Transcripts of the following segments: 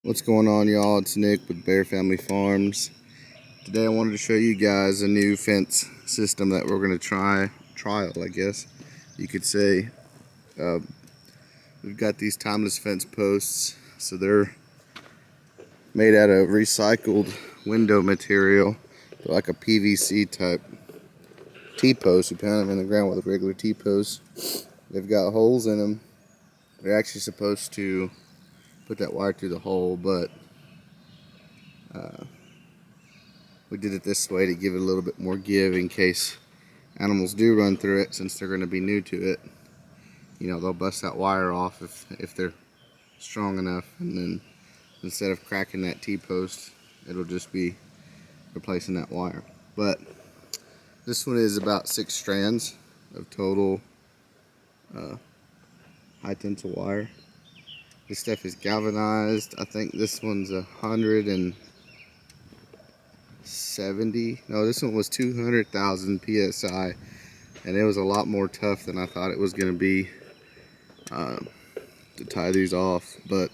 What's going on, y'all? It's Nick with Bear Family Farms. Today I wanted to show you guys a new fence system that we're going to trial, I guess you could say. We've got these timeless fence posts, so they're made out of recycled window material. They're like a PVC type T-post. You pound them in the ground with a regular T-post. They've got holes in them. They're actually supposed to put that wire through the hole, but we did it this way to give it a little bit more give in case animals do run through it, since they're going to be new to it. You know, they'll bust that wire off if they're strong enough, and then instead of cracking that T-post, it'll just be replacing that wire. But this one is about 6 strands of total high tensile wire. This stuff is galvanized. I think this one's 170. No, this one was 200,000 psi, and it was a lot more tough than I thought it was going to be to tie these off. But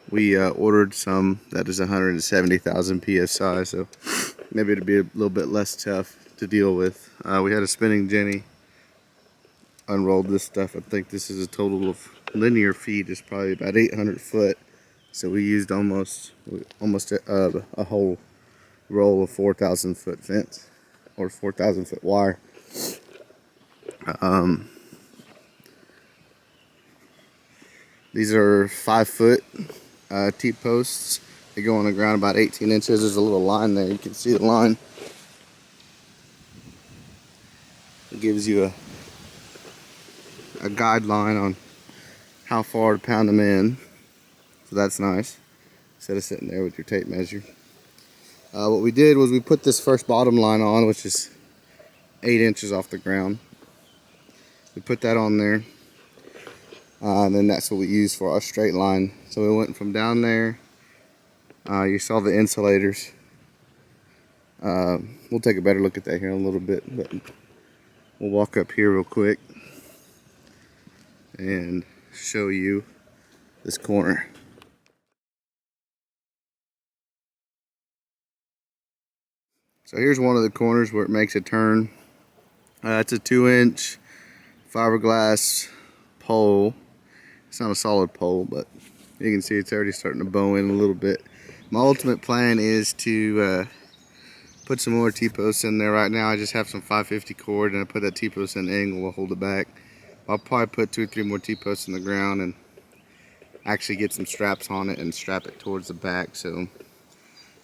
we ordered some that is 170,000 psi, so maybe it'll be a little bit less tough to deal with. We had a spinning jenny unrolled this stuff. I think this is a total of linear feet is probably about 800 foot, so we used almost a whole roll of 4,000 foot fence, or 4,000 foot wire. These are 5 foot T-posts. They go on the ground about 18 inches. There's a little line there. You can see the line. It gives you a guideline on how far to pound them in, so that's nice instead of sitting there with your tape measure. What we did was we put this first bottom line on, which is 8 inches off the ground. We put that on there, and then that's what we used for our straight line. So we went from down there. You saw the insulators. We'll take a better look at that here in a little bit, but we'll walk up here real quick and show you this corner. So here's one of the corners where it makes a turn. It's a 2-inch fiberglass pole. It's not a solid pole, but you can see it's already starting to bow in a little bit. My ultimate plan is to put some more T-posts in there. Right now I just have some 550 cord, and I put that T-post in an angle to hold it back. I'll probably put 2 or 3 more T-posts in the ground and actually get some straps on it and strap it towards the back, so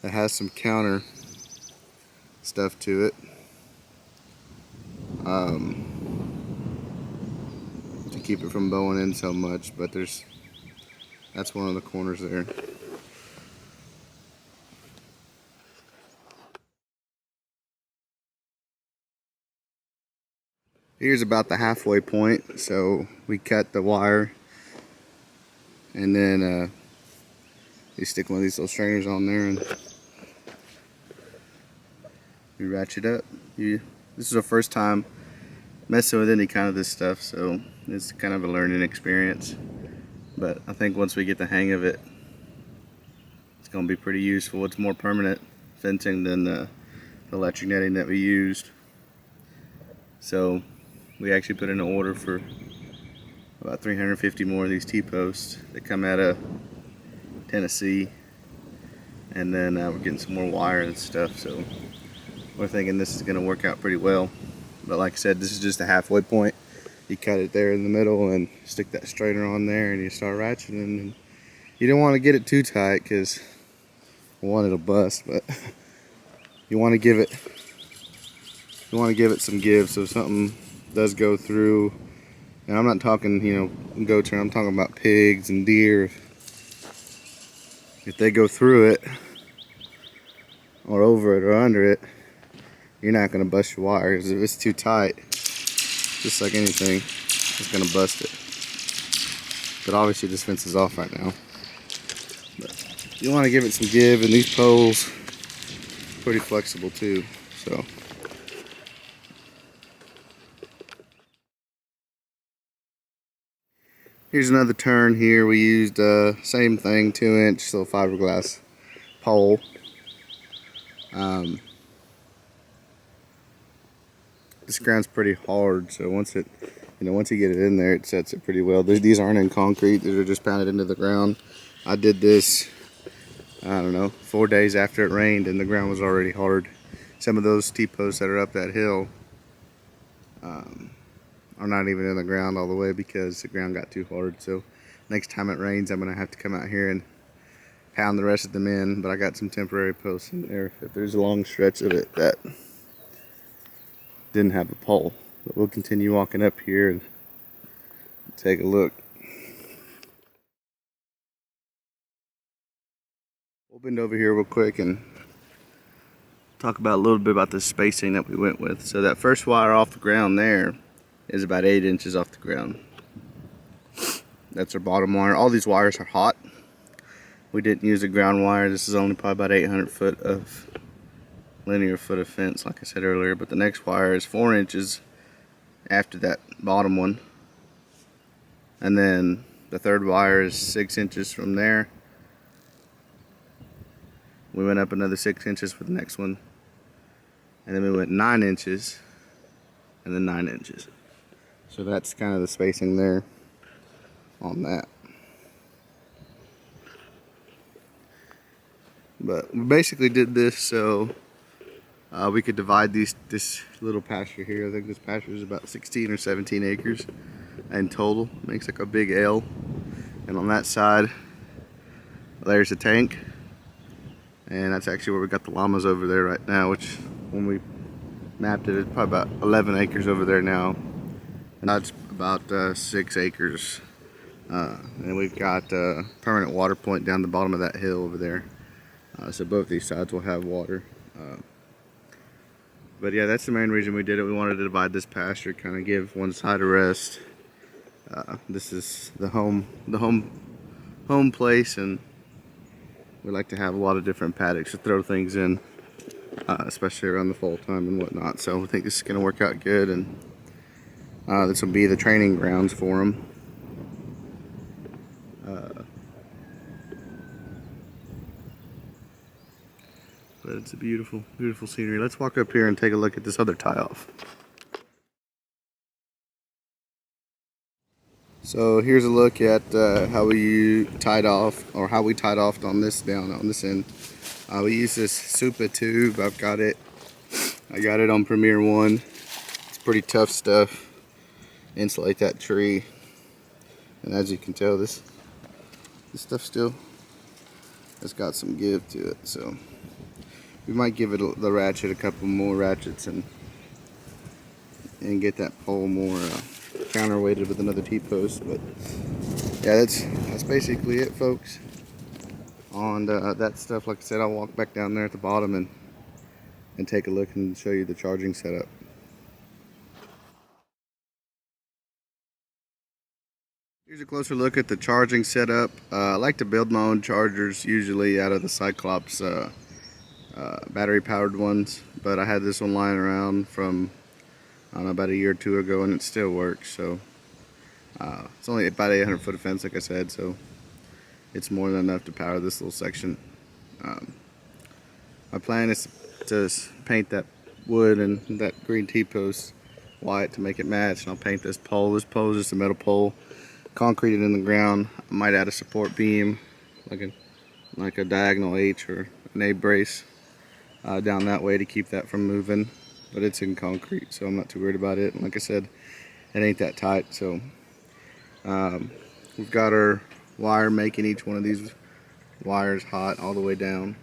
it has some counter stuff to it to keep it from bowing in so much. But that's one of the corners there. Here's about the halfway point, so we cut the wire, and then you stick one of these little strainers on there and you ratchet up. This is our first time messing with any kind of this stuff, so it's kind of a learning experience. But I think once we get the hang of it, it's going to be pretty useful. It's more permanent fencing than the electric netting that we used. So we actually put in an order for about 350 more of these T-posts that come out of Tennessee, and then we're getting some more wire and stuff, so we're thinking this is going to work out pretty well. But like I said, this is just a halfway point. You cut it there in the middle and stick that strainer on there, and you start ratcheting. And you don't want to get it too tight, because one, it'll bust, but you want to give it some give, so if something does go through, and I'm not talking, you know, goats, I'm talking about pigs and deer. If they go through it or over it or under it, you're not going to bust your wire, because if it's too tight, just like anything, it's going to bust it. But obviously this fence is off right now. But you want to give it some give, and these poles are pretty flexible too, so. Here's another turn here. We used same thing, 2-inch little fiberglass pole. This ground's pretty hard, so once you get it in there, it sets it pretty well. These aren't in concrete; these are just pounded into the ground. I did this, I don't know, 4 days after it rained, and the ground was already hard. Some of those T-posts that are up that hill are not even in the ground all the way because the ground got too hard. So next time it rains, I'm gonna have to come out here and pound the rest of them in. But I got some temporary posts in there if there's a long stretch of it that didn't have a pole. But we'll continue walking up here and take a look. We'll bend over here real quick and talk about a little bit about the spacing that we went with. So that first wire off the ground there is about 8 inches off the ground. That's our bottom wire. All these wires are hot. We didn't use a ground wire. This is only probably about 800 foot of linear foot of fence, like I said earlier. But the next wire is 4 inches after that bottom one. And then the third wire is 6 inches from there. We went up another 6 inches for the next one. And then we went 9 inches and then 9 inches. So that's kind of the spacing there on that. But we basically did this so we could divide this little pasture here. I think this pasture is about 16 or 17 acres in total. It makes like a big L. And on that side, there's a tank. And that's actually where we got the llamas over there right now, which when we mapped it, it's probably about 11 acres over there now. And that's about 6 acres. And we've got a permanent water point down the bottom of that hill over there. So both these sides will have water. But yeah, that's the main reason we did it. We wanted to divide this pasture, kind of give one side a rest. This is the home place, and we like to have a lot of different paddocks to throw things in, especially around the fall time and whatnot. So I think this is going to work out good, and this will be the training grounds for them. But it's a beautiful, beautiful scenery. Let's walk up here and take a look at this other tie-off. So here's a look at how we tied off, or how we tied off on this end. We use this Supa tube. I got it on Premier 1. It's pretty tough stuff. Insulate that tree. And as you can tell, this stuff still has got some give to it. So we might give it the ratchet a couple more ratchets and get that pole more counterweighted with another T-post. But yeah, that's basically it, folks. On that stuff, like I said, I'll walk back down there at the bottom and take a look and show you the charging setup. Here's a closer look at the charging setup. I like to build my own chargers, usually out of the Cyclops battery powered ones, but I had this one lying around from, I don't know, about a year or two ago, and it still works. So it's only about 800 foot of fence, like I said, so it's more than enough to power this little section. My plan is to paint that wood and that green T-post white to make it match, and I'll paint this pole. This pole is just a metal pole, concreted in the ground. I might add a support beam, like a diagonal H or an A brace down that way to keep that from moving. But it's in concrete, so I'm not too worried about it. And like I said, it ain't that tight. So we've got our wire making each one of these wires hot all the way down.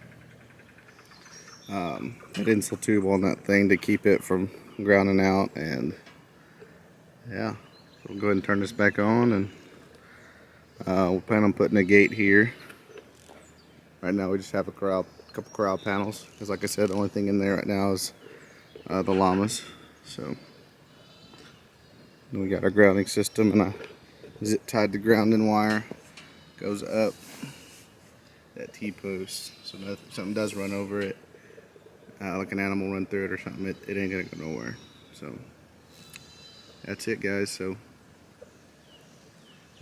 An insul tube on that thing to keep it from grounding out. And yeah, so we'll go ahead and turn this back on, and we'll plan on putting a gate here. Right now we just have a couple corral panels, because like I said, the only thing in there right now is the llamas. So then we got our grounding system, and I zip tied the grounding wire, goes up that T-post, so that if something does run over it, like an animal run through it or something, it ain't gonna go nowhere. So that's it, guys. So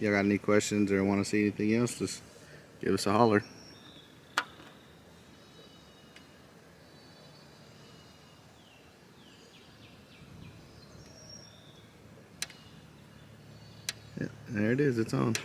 y'all got any questions or want to see anything else, just give us a holler. Yeah, there it is, it's on.